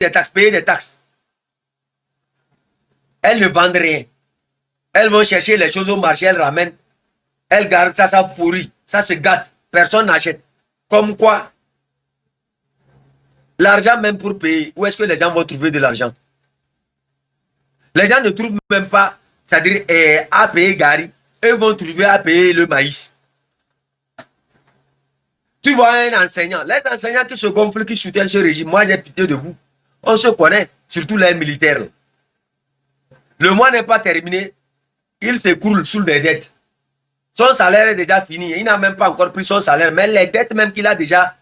des taxes, payer des taxes. Elles ne vendent rien. Elles vont chercher les choses au marché, elles ramènent. Elles gardent ça, ça pourrit. Ça se gâte. Personne n'achète. Comme quoi, l'argent même pour payer, où est-ce que les gens vont trouver de l'argent? Les gens ne trouvent même pas, c'est-à-dire à payer Gary. Eux vont trouver à payer le maïs. Tu vois un enseignant, les enseignants qui se gonflent, qui soutiennent ce régime, moi j'ai pitié de vous. On se connaît, surtout les militaires. Le mois n'est pas terminé, il s'écroule sous des dettes. Son salaire est déjà fini, il n'a même pas encore pris son salaire, mais les dettes même qu'il a déjà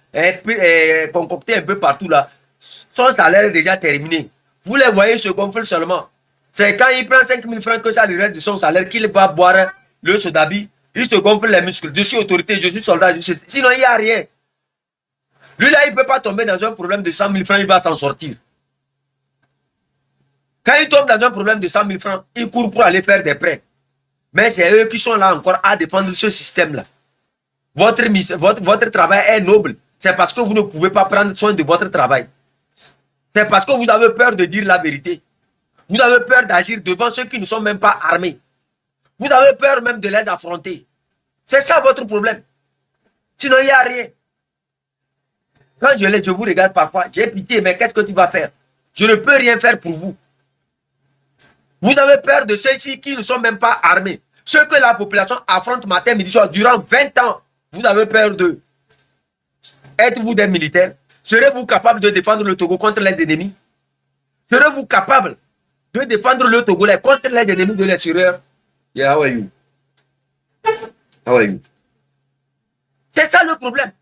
concoctées un peu partout là, son salaire est déjà terminé. Vous les voyez se gonfler seulement. C'est quand il prend 5 000 francs que ça lui reste de son salaire qu'il va boire le sodabi. Il se gonfle les muscles. Je suis autorité, je suis soldat. Sinon, il n'y a rien. Lui, là, il ne peut pas tomber dans un problème de 100 000 francs, il va s'en sortir. Quand il tombe dans un problème de 100 000 francs, il court pour aller faire des prêts. Mais c'est eux qui sont là encore à défendre ce système-là. Votre travail est noble. C'est parce que vous ne pouvez pas prendre soin de votre travail. C'est parce que vous avez peur de dire la vérité. Vous avez peur d'agir devant ceux qui ne sont même pas armés. Vous avez peur même de les affronter. C'est ça votre problème. Sinon, il n'y a rien. Quand je vous regarde parfois, j'ai pitié, mais qu'est-ce que tu vas faire? Je ne peux rien faire pour vous. Vous avez peur de ceux-ci qui ne sont même pas armés. Ceux que la population affronte matin, midi, soir, durant 20 ans. Vous avez peur d'eux. Êtes-vous des militaires? Serez-vous capable de défendre le Togo contre les ennemis? Serez-vous capable de défendre le Togolais contre les ennemis de l'extérieur? Yeah, how are you? How are you? C'est ça le problème.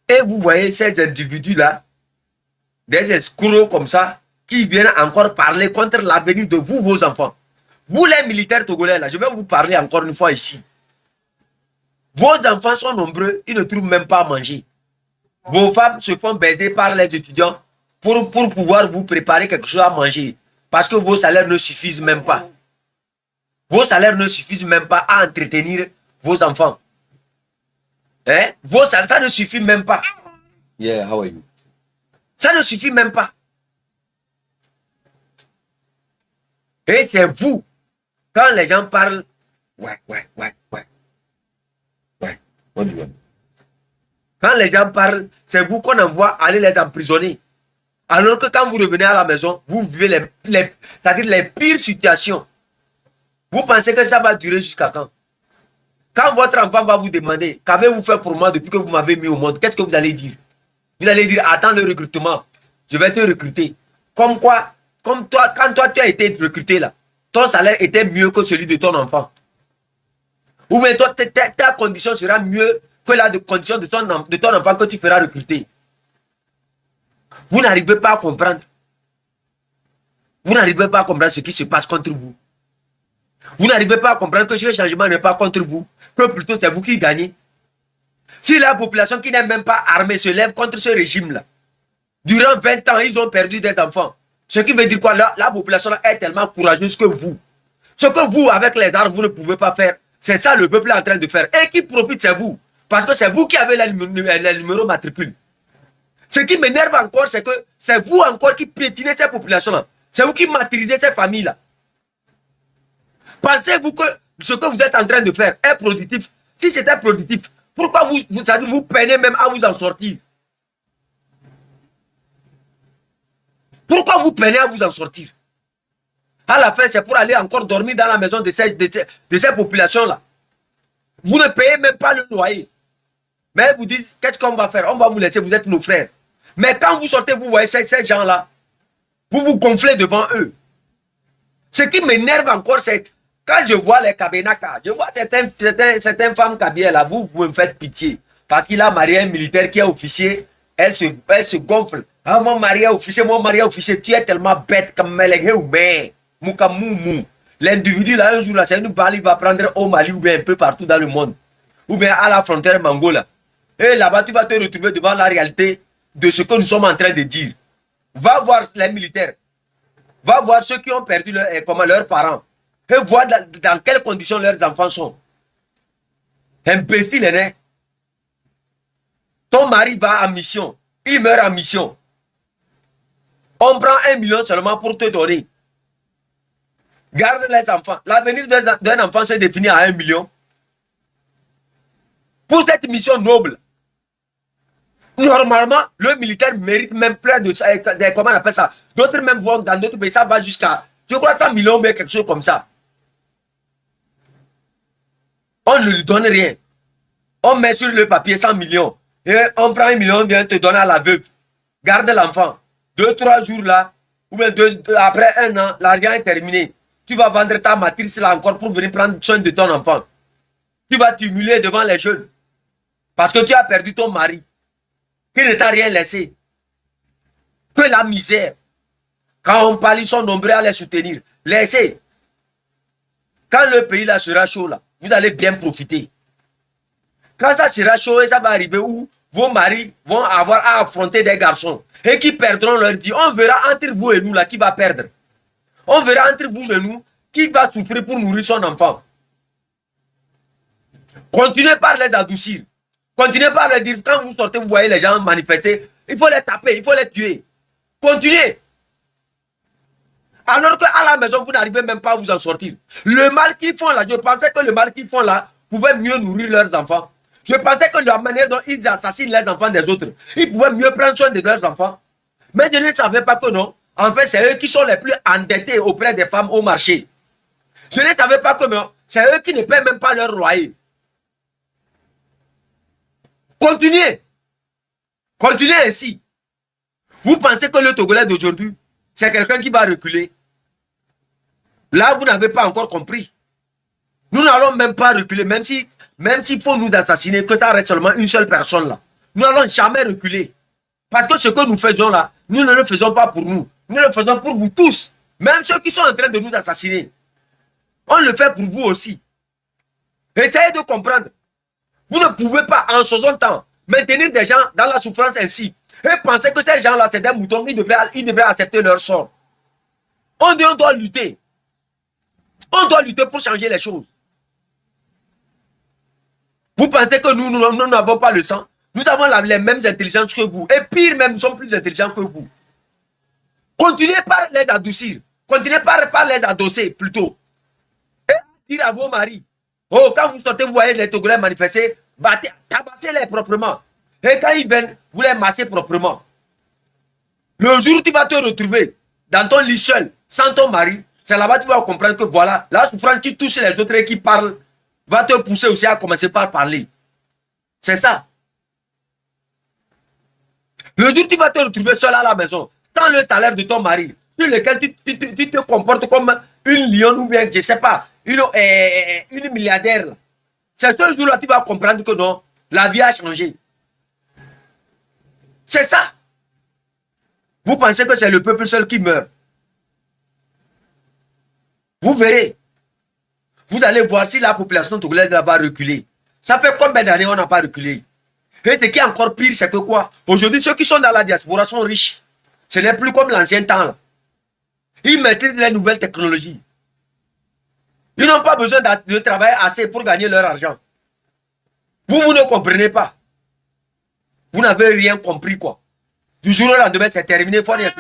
Et vous voyez ces individus-là, des escrocs comme ça, qui viennent encore parler contre l'avenir de vous, vos enfants. Vous, les militaires togolais, là, je vais vous parler encore une fois ici. Vos enfants sont nombreux, ils ne trouvent même pas à manger. Vos femmes se font baiser par les étudiants pour pouvoir vous préparer quelque chose à manger. Parce que vos salaires ne suffisent même pas. Vos salaires ne suffisent même pas à entretenir vos enfants. Hein? Vos salaires, ça ne suffit même pas. Yeah, how are you? Ça ne suffit même pas. Et c'est vous, quand les gens parlent, ouais. Quand les gens parlent, c'est vous qu'on envoie aller les emprisonner. Alors que quand vous revenez à la maison, vous vivez c'est-à-dire les pires situations. Vous pensez que ça va durer jusqu'à quand? Quand votre enfant va vous demander, qu'avez-vous fait pour moi depuis que vous m'avez mis au monde, qu'est-ce que vous allez dire? Vous allez dire, attends le recrutement, je vais te recruter. Comme quoi, comme toi, quand toi tu as été recruté là, ton salaire était mieux que celui de ton enfant. Ou bien toi, ta condition sera mieux que la condition de ton enfant que tu feras recruter. Vous n'arrivez pas à comprendre. Vous n'arrivez pas à comprendre ce qui se passe contre vous. Vous n'arrivez pas à comprendre que ce changement n'est pas contre vous, que plutôt c'est vous qui gagnez. Si la population qui n'est même pas armée se lève contre ce régime-là, durant 20 ans, ils ont perdu des enfants. Ce qui veut dire quoi? La population est tellement courageuse que vous. Ce que vous, avec les armes, vous ne pouvez pas faire, c'est ça le peuple est en train de faire. Et qui profite, c'est vous. Parce que c'est vous qui avez le numéro matricule. Ce qui m'énerve encore, c'est que c'est vous encore qui piétinez ces populations-là. C'est vous qui martyrisez ces familles-là. Pensez-vous que ce que vous êtes en train de faire est productif? Si c'était productif, pourquoi vous peinez même à vous en sortir? Pourquoi vous peinez à vous en sortir? À la fin, c'est pour aller encore dormir dans la maison de ces populations-là. Vous ne payez même pas le loyer. Mais ils vous disent, qu'est-ce qu'on va faire? On va vous laisser, vous êtes nos frères. Mais quand vous sortez, vous voyez ces gens-là, vous vous gonflez devant eux. Ce qui m'énerve encore, c'est quand je vois les Kabenaka, je vois certaines femmes kabyles là, vous me faites pitié. Parce qu'il a marié un militaire qui est officier, elle se gonfle. Ah, mon mari est officier, tu es tellement bête comme Melégé ou bien Moukamoumou. L'individu là, un jour là, c'est une balle, il va prendre au Mali ou bien un peu partout dans le monde. Ou bien à la frontière Mangola. Et là-bas, tu vas te retrouver devant la réalité de ce que nous sommes en train de dire. Va voir les militaires. Va voir ceux qui ont perdu leurs parents. Et voir dans quelles conditions leurs enfants sont. Imbéciles, hein? Ton mari va en mission. Il meurt en mission. On prend 1 million seulement pour te donner. Garde les enfants. L'avenir d'un enfant se définit à 1 million. Pour cette mission noble, normalement, le militaire mérite même plein de ça. Comment on appelle ça? D'autres même vont dans d'autres pays, ça va jusqu'à, je crois, 100 millions, mais quelque chose comme ça. On ne lui donne rien. On met sur le papier 100 millions. Et on prend 1 million, on vient te donner à la veuve. Garde l'enfant. 2-3 jours là, ou bien après 1 an, l'argent est terminé. Tu vas vendre ta matrice là encore pour venir prendre soin de ton enfant. Tu vas t'humilier devant les jeunes. Parce que tu as perdu ton mari. Qui ne t'a rien laissé. Que la misère. Quand on parle, ils sont nombreux à les soutenir. Laissez. Quand le pays là sera chaud là, vous allez bien profiter. Quand ça sera chaud et ça va arriver où vos maris vont avoir à affronter des garçons et qui perdront leur vie. On verra entre vous et nous là qui va perdre. On verra entre vous et nous qui va souffrir pour nourrir son enfant. Continuez par les adoucir. Continuez par leur dire, quand vous sortez, vous voyez les gens manifester, il faut les taper, il faut les tuer. Continuez. Alors qu'à la maison, vous n'arrivez même pas à vous en sortir. Le mal qu'ils font là, je pensais que le mal qu'ils font là pouvait mieux nourrir leurs enfants. Je pensais que la manière dont ils assassinent les enfants des autres, ils pouvaient mieux prendre soin de leurs enfants. Mais je ne savais pas que non. En fait, c'est eux qui sont les plus endettés auprès des femmes au marché. Je ne savais pas que non. C'est eux qui ne paient même pas leur loyer. Continuez. Continuez ainsi. Vous pensez que le Togolais d'aujourd'hui, c'est quelqu'un qui va reculer? Là, vous n'avez pas encore compris. Nous n'allons même pas reculer, même s'il faut nous assassiner, que ça reste seulement une seule personne là. Nous n'allons jamais reculer. Parce que ce que nous faisons là, nous ne le faisons pas pour nous. Nous le faisons pour vous tous. Même ceux qui sont en train de nous assassiner. On le fait pour vous aussi. Essayez de comprendre. Vous ne pouvez pas, en ce temps, maintenir des gens dans la souffrance ainsi. Et penser que ces gens-là, c'est des moutons, ils devraient accepter leur sort. On doit lutter. On doit lutter pour changer les choses. Vous pensez que nous n'avons pas le sang? Nous avons les mêmes intelligences que vous. Et pire même, nous sommes plus intelligents que vous. Continuez par les adoucir. Continuez par les adosser plutôt. Et dire à vos maris, oh, quand vous sortez, vous voyez les Togolais manifester, tabassez-les proprement. Et quand ils viennent, vous les massez proprement. Le jour où tu vas te retrouver dans ton lit seul, sans ton mari, c'est là-bas que tu vas comprendre que voilà, la souffrance qui touche les autres et qui parle, va te pousser aussi à commencer par parler. C'est ça. Le jour où tu vas te retrouver seul à la maison, sans le salaire de ton mari, sur lequel tu te comportes comme une lionne ou bien, je ne sais pas, une milliardaire. C'est ce jour-là que tu vas comprendre que non, la vie a changé. C'est ça. Vous pensez que c'est le peuple seul qui meurt. Vous verrez. Vous allez voir si la population togolaise va reculer. Ça fait combien d'années on n'a pas reculé? Et ce qui est encore pire, c'est que quoi? Aujourd'hui, ceux qui sont dans la diaspora sont riches. Ce n'est plus comme l'ancien temps. Là. Ils maîtrisent les nouvelles technologies. Ils n'ont pas besoin de travailler assez pour gagner leur argent. Vous ne comprenez pas. Vous n'avez rien compris, quoi. Du jour au lendemain, c'est terminé. Fournier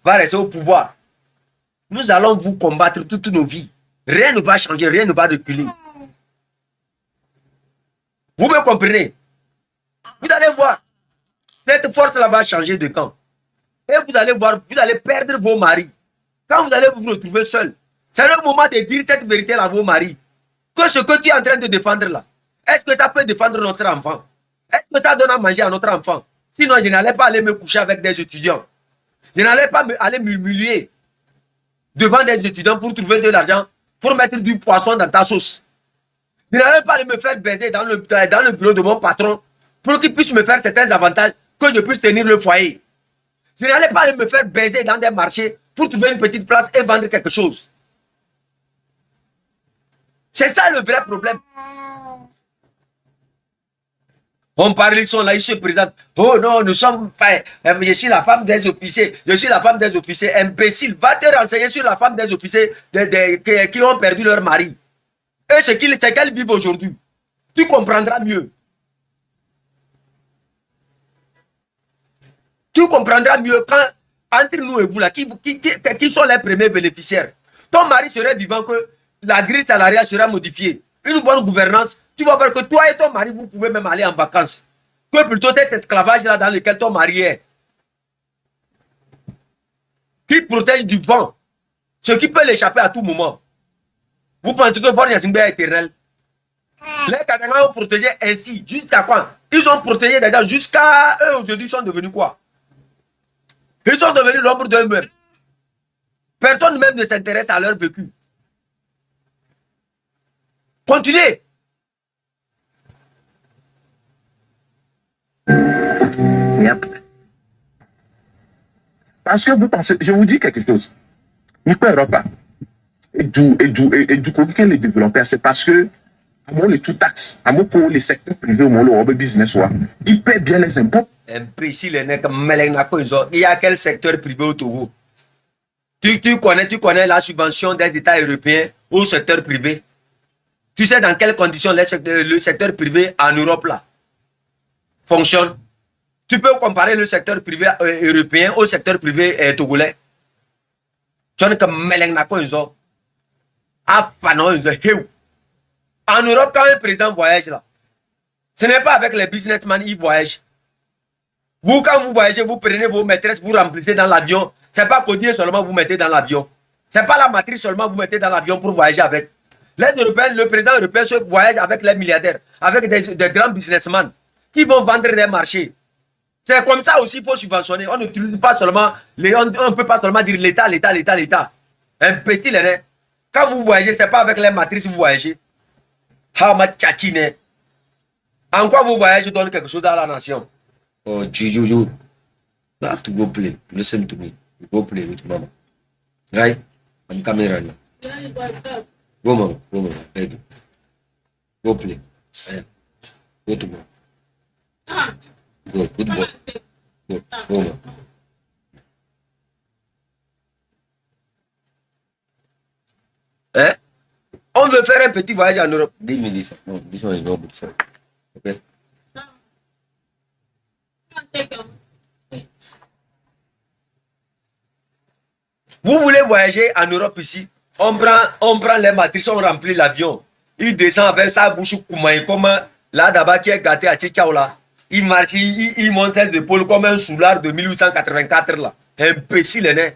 va rester au pouvoir. Nous allons vous combattre toutes nos vies. Rien ne va changer, rien ne va reculer. Vous me comprenez? Vous allez voir. Cette force-là va changer de camp. Et vous allez voir, vous allez perdre vos maris. Quand vous allez vous retrouver seul, c'est le moment de dire cette vérité-là à vos maris. Que ce que tu es en train de défendre là, est-ce que ça peut défendre notre enfant? Est-ce que ça donne à manger à notre enfant? Sinon, je n'allais pas aller me coucher avec des étudiants. Je n'allais pas aller m'humilier devant des étudiants pour trouver de l'argent, pour mettre du poisson dans ta sauce. Je n'allais pas aller me faire baiser dans le bureau de mon patron pour qu'il puisse me faire certains avantages, que je puisse tenir le foyer. Je n'allais pas aller me faire baiser dans des marchés pour trouver une petite place et vendre quelque chose. C'est ça le vrai problème. On parle, ils sont là, ils se présentent. Oh non, nous sommes. Je suis la femme des officiers. Je suis la femme des officiers. Imbécile, va te renseigner sur la femme des officiers qui ont perdu leur mari. Et c'est qu'elles vivent aujourd'hui. Tu comprendras mieux. Tu comprendras mieux quand, entre nous et vous, là, qui sont les premiers bénéficiaires. Ton mari serait vivant que la grille salariale sera modifiée. Une bonne gouvernance, tu vas voir que toi et ton mari, vous pouvez même aller en vacances. Que plutôt cet esclavage-là dans lequel ton mari est. Qui protège du vent. Ce qui peut l'échapper à tout moment. Vous pensez que Fort Yassimbe est éternel? Les Katanga ont protégé ainsi. Jusqu'à quand? Ils ont protégé des gens jusqu'à eux aujourd'hui. Ils sont devenus quoi? Ils sont devenus l'ombre d'eux-mêmes. Personne même ne s'intéresse à leur vécu. Continuez. Yep. Parce que vous pensez, je vous dis quelque chose. Il peut Europa. Et du coup, les développeurs, c'est parce que les tout taxes, les secteurs privés, le business, ils paient bien les impôts. Imbécile, il y a quel secteur privé au Togo? Tu connais la subvention des États européens au secteur privé? Tu sais dans quelles conditions le secteur privé en Europe là fonctionne? Tu peux comparer le secteur privé européen au secteur privé togolais? En Europe, quand un président voyage là, ce n'est pas avec les businessmen qui voyagent. Vous, quand vous voyagez, vous prenez vos maîtresses, vous remplissez dans l'avion. Ce n'est pas Codier seulement vous mettez dans l'avion. Ce n'est pas la matrice seulement vous mettez dans l'avion pour voyager avec. Les Européens, le président européen se voyage avec les milliardaires, avec des grands businessmen qui vont vendre des marchés. C'est comme ça aussi qu'il faut subventionner. On n'utilise pas seulement, on ne peut pas seulement dire l'État, l'État, l'État, l'État. Imbécile, hein? Quand vous voyagez, ce n'est pas avec les matrices que vous voyagez. En quoi vous voyagez donne quelque chose à la nation? Oh, you have to go play. Listen to me. Go play with mama. Right? I'm coming right now. Go, mama. Go, mama. Beg you. Go play. Go to mama. Go. Good boy. Go, mama. Hein? On veut faire un petit voyage en Europe. 10 minutes. No, this one is not good for you. Okay? Vous voulez voyager en Europe ici? On prend les matrices, on remplit l'avion. Il descend avec sa bouche comme là-bas qui est gâté à Tchitchaou là. Il marche, il monte ses épaules comme un soulard de 1884 là. Imbécile, hein?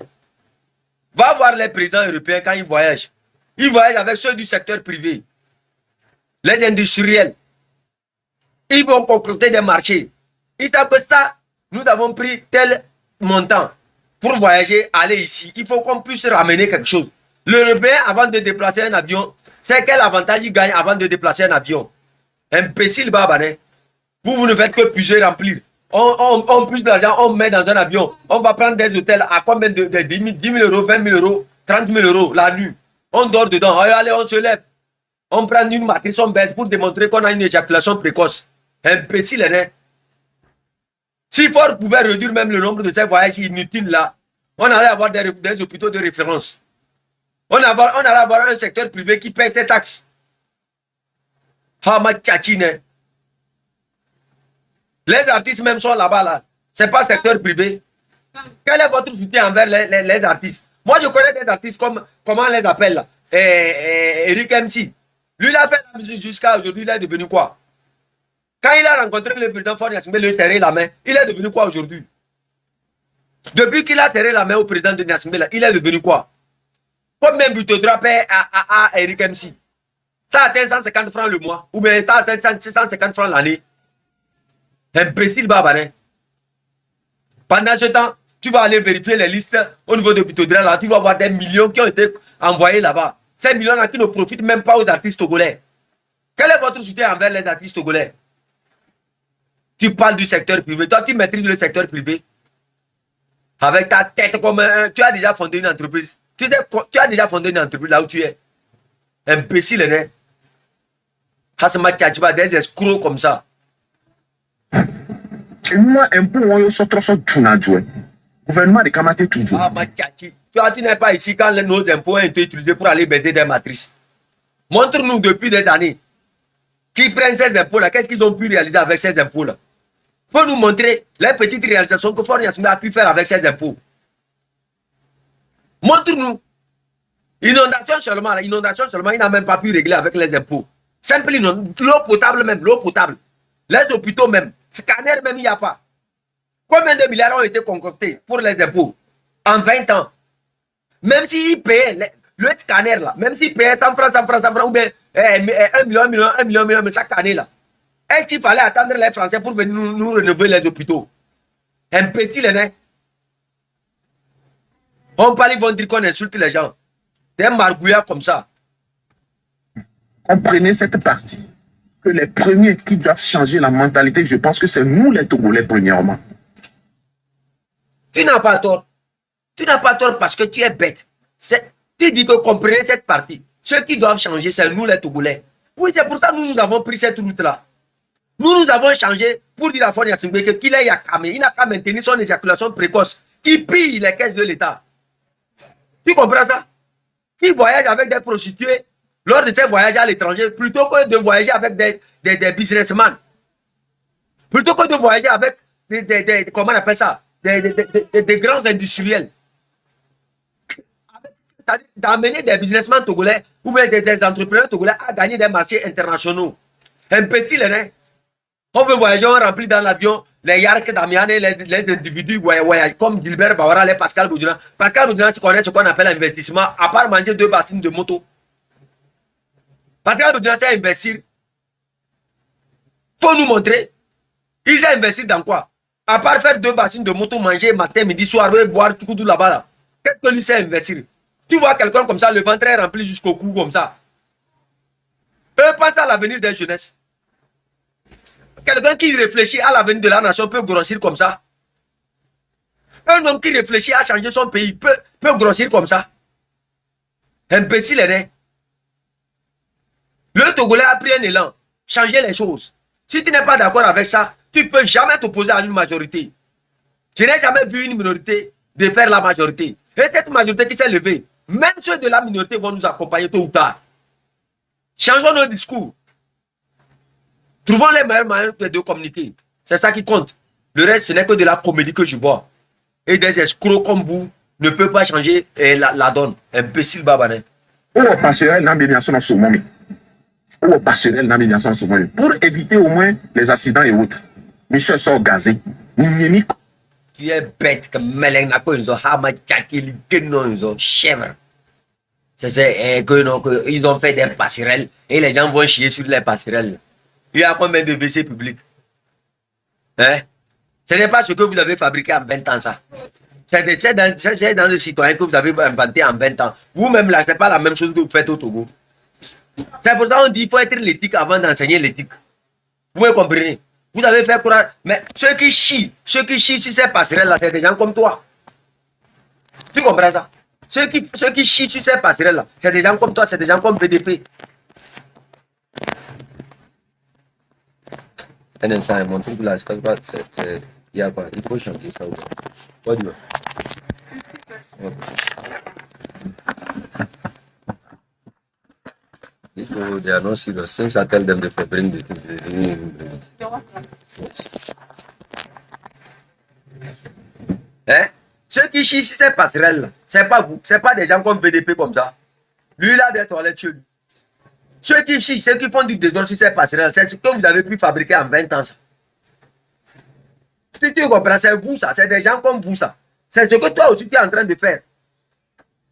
Va voir les présidents européens quand ils voyagent. Ils voyagent avec ceux du secteur privé. Les industriels. Ils vont concocter des marchés. Ils savent que ça, nous avons pris tel montant pour voyager, aller ici. Il faut qu'on puisse ramener quelque chose. L'Européen, avant de déplacer un avion, c'est quel avantage il gagne avant de déplacer un avion? Imbécile, babané. Vous ne faites que puiser, remplir. On puise de l'argent, on met dans un avion. On va prendre des hôtels à combien de 10 000 euros, 20 000 euros, 30 000 euros la nuit. On dort dedans. Allez, on se lève. On prend une matrice, on baisse pour démontrer qu'on a une éjaculation précoce. Imbécile, hein? Si Ford pouvait réduire même le nombre de ces voyages inutiles là, on allait avoir des hôpitaux de référence. On allait avoir un secteur privé qui paie ses taxes. Les artistes même sont là-bas là. C'est pas secteur privé. Quel est votre soutien envers les artistes? Moi je connais des artistes comme, comment on les appelle là? Eric MC. Lui il a fait la musique jusqu'à aujourd'hui, il est devenu quoi? Quand il a rencontré le président Ford Yassimbe, lui serré la main, il est devenu quoi aujourd'hui? Depuis qu'il a serré la main au président de Yassimbe, il est devenu quoi? Combien de but paie à Eric MC? Ça atteint 150 francs le mois, ou bien ça atteint 150 francs l'année. Imbécile babané. Pendant ce temps, tu vas aller vérifier les listes au niveau de Butodra, là, tu vas voir des millions qui ont été envoyés là-bas. Ces millions-là qui ne profitent même pas aux artistes togolais. Quel est votre soutien envers les artistes togolais? Tu parles du secteur privé. Toi, tu maîtrises le secteur privé. Avec ta tête comme un... Tu as déjà fondé une entreprise. Tu sais, tu as déjà fondé une entreprise là où tu es. Imbécile, hein? Hasma Tchatchiba, des escrocs comme ça. Moi, un peu, on y trop sur gouvernement de Kamate toujours. Ah, ma tchatchi. Toi, tu n'es pas ici quand nos impôts ont été utilisés pour aller baiser des matrices. Montre-nous depuis des années. Qui prennent ces impôts-là, qu'est-ce qu'ils ont pu réaliser avec ces impôts-là? faut nous montrer les petites réalisations que Faure Gnassingbé a pu faire avec ses impôts. Montre-nous. Inondation seulement, il n'a même pas pu régler avec les impôts. Simple l'eau potable même, l'eau potable. Les hôpitaux même, scanner même, il n'y a pas. Combien de milliards ont été concoctés pour les impôts en 20 ans? Même s'ils payaient le scanner là, même s'ils payaient 100 francs, ou bien 1 million, mais chaque année là, est-ce qu'il fallait attendre les Français pour venir nous rénover les hôpitaux? Imbécile, hein? On parle, ils vont dire qu'on insulte les gens. Des margouillards comme ça. Comprenez cette partie. Que les premiers qui doivent changer la mentalité, je pense que c'est nous les Togolais premièrement. Tu n'as pas tort. Tu n'as pas tort parce que tu es bête. Tu dis que comprenez cette partie. Ceux qui doivent changer, c'est nous les Togolais. Oui, c'est pour ça que nous avons pris cette route-là. Nous avons changé pour dire à Faure Gnassingbé qu'il est Yakame. Il n'a qu'à maintenir son éjaculation précoce qui pille les caisses de l'État. Tu comprends ça? Qui voyage avec des prostituées lors de ses voyages à l'étranger plutôt que de voyager avec des businessmen. Plutôt que de voyager avec comment on appelle ça? Des grands industriels. C'est-à-dire d'amener des businessmen togolais ou bien des entrepreneurs togolais à gagner des marchés internationaux. Imbécile, hein? On veut voyager, on remplit dans l'avion les Yark Damiane, les individus voyagent comme Gilbert Bawara, les Pascal Boudjuna. Pascal Boudjuna, c'est ce qu'on appelle investissement, à part manger 2 bassines de moto. Pascal Boudjuna, c'est investir. Faut nous montrer. Il s'est investi dans quoi? À part faire 2 bassines de moto, manger matin, midi, soir, boire tout là-bas. Là. Qu'est-ce que lui sait investir? Tu vois quelqu'un comme ça, le ventre est rempli jusqu'au cou comme ça. Eux pensent à l'avenir des jeunesses. Quelqu'un qui réfléchit à l'avenir de la nation peut grossir comme ça. Un homme qui réfléchit à changer son pays peut grossir comme ça. Imbécile, hein? Le Togolais a pris un élan. Changer les choses. Si tu n'es pas d'accord avec ça, tu ne peux jamais t'opposer à une majorité. Je n'ai jamais vu une minorité de faire la majorité. Et cette majorité qui s'est levée, même ceux de la minorité vont nous accompagner tôt ou tard. Changeons nos discours. Trouvons les meilleurs moyens de communiquer. C'est ça qui compte. Le reste, ce n'est que de la comédie que je vois. Et des escrocs comme vous ne peuvent pas changer la donne. Imbécile babané. Pour éviter au moins les accidents et autres. Monsieur sort gazé. Tu es bête comme Meleng Nako, ils ont Hamatchaki, ils ont chèvre. C'est que ils ont fait des passerelles et les gens vont chier sur les passerelles. Il y a combien de WC publics? Hein? Ce n'est pas ce que vous avez fabriqué en 20 ans, ça. C'est dans le citoyen que vous avez inventé en 20 ans. Vous-même, là, ce n'est pas la même chose que vous faites au Togo. C'est pour ça qu'on dit qu'il faut être l'éthique avant d'enseigner l'éthique. Vous comprenez? Vous avez fait croire. Mais ceux qui chient sur ces passerelles-là, c'est des gens comme toi. Tu comprends ça? Ceux qui chient sur ces passerelles-là, c'est des gens comme toi, c'est des gens comme BDP. Un instant, mon truc là, c'est pas. Il y a quoi? Il faut changer ça aussi. What do you want? These people, they are not serious. Since I tell them they bring the things, they didn't even bring it. Hein? Ceux qui chient sur ces passerelles, c'est pas vous. C'est pas des gens comme VDP comme ça. Lui, il a des toilettes chez lui. Ceux qui chient, ceux qui font du désordre sur ces passerelles, c'est ce que vous avez pu fabriquer en 20 ans. Ça. Tu comprends? C'est vous, ça. C'est des gens comme vous, ça. C'est ce que toi aussi, tu es en train de faire.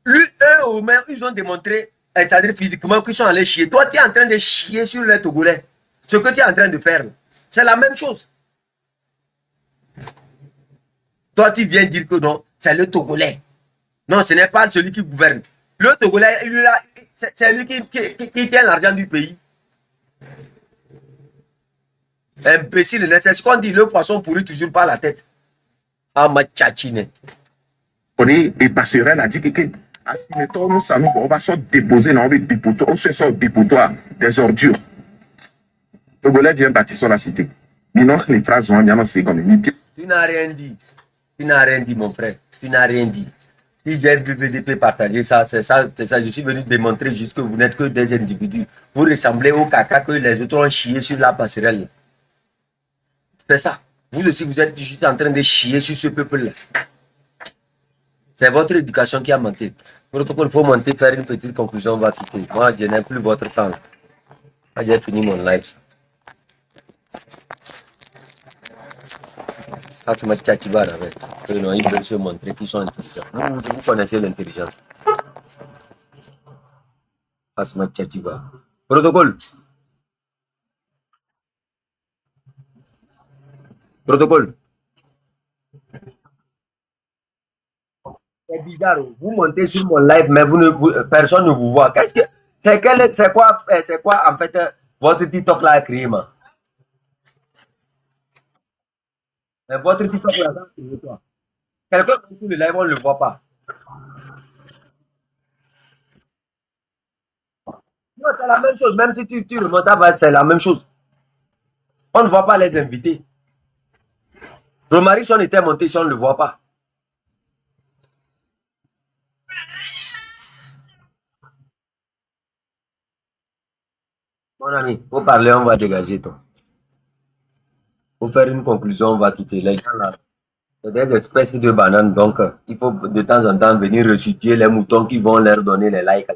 Lui, eux, au moins, ils ont démontré, c'est-à-dire physiquement, qu'ils sont allés chier. Toi, tu es en train de chier sur les Togolais. Ce que tu es en train de faire, c'est la même chose. Toi, tu viens dire que non, c'est le Togolais. Non, ce n'est pas celui qui gouverne. Le Togolais, c'est lui qui tient l'argent du pays. Imbécile, c'est ce qu'on dit, le poisson pourrit toujours par la tête. Ah, ma tchatchine. Et passerelle a dit que on va se déposer dans le dépotoir des ordures. Togolais vient bâtir sur la cité. Les phrases vont bien c'est comme tu n'as rien dit. Tu n'as rien dit, mon frère. Tu n'as rien dit. Si j'ai vu VDP partager ça, c'est ça. Je suis venu démontrer juste que vous n'êtes que des individus. Vous ressemblez au caca que les autres ont chié sur la passerelle. C'est ça. Vous aussi, vous êtes juste en train de chier sur ce peuple-là. C'est votre éducation qui a manqué. Protocole, il faut monter, faire une petite conclusion, on va quitter. Moi, je n'ai plus votre temps. Moi, j'ai fini mon live. Fatima Tchatibar avec. Non, ils veulent se montrer qu'ils sont intelligents. Vous connaissez l'intelligence. Fatima Tchatibar. Protocole. Protocole. C'est bizarre. Vous montez sur mon live, mais personne ne vous voit. Qu'est-ce que c'est quoi en fait votre TikTok là a créé, man? Mais votre TikTok là, ça a créé quoi? Quelqu'un qui sur le live, on ne le voit pas. Non, c'est la même chose. Même si tu le montes à c'est la même chose. On ne voit pas les invités. Romary, si on était monté, si on ne le voit pas. Mon ami, faut parler, on va dégager toi. Faut faire une conclusion, on va quitter. Les gens là, c'est des espèces de bananes, donc il faut de temps en temps venir resituer les moutons qui vont leur donner les likes.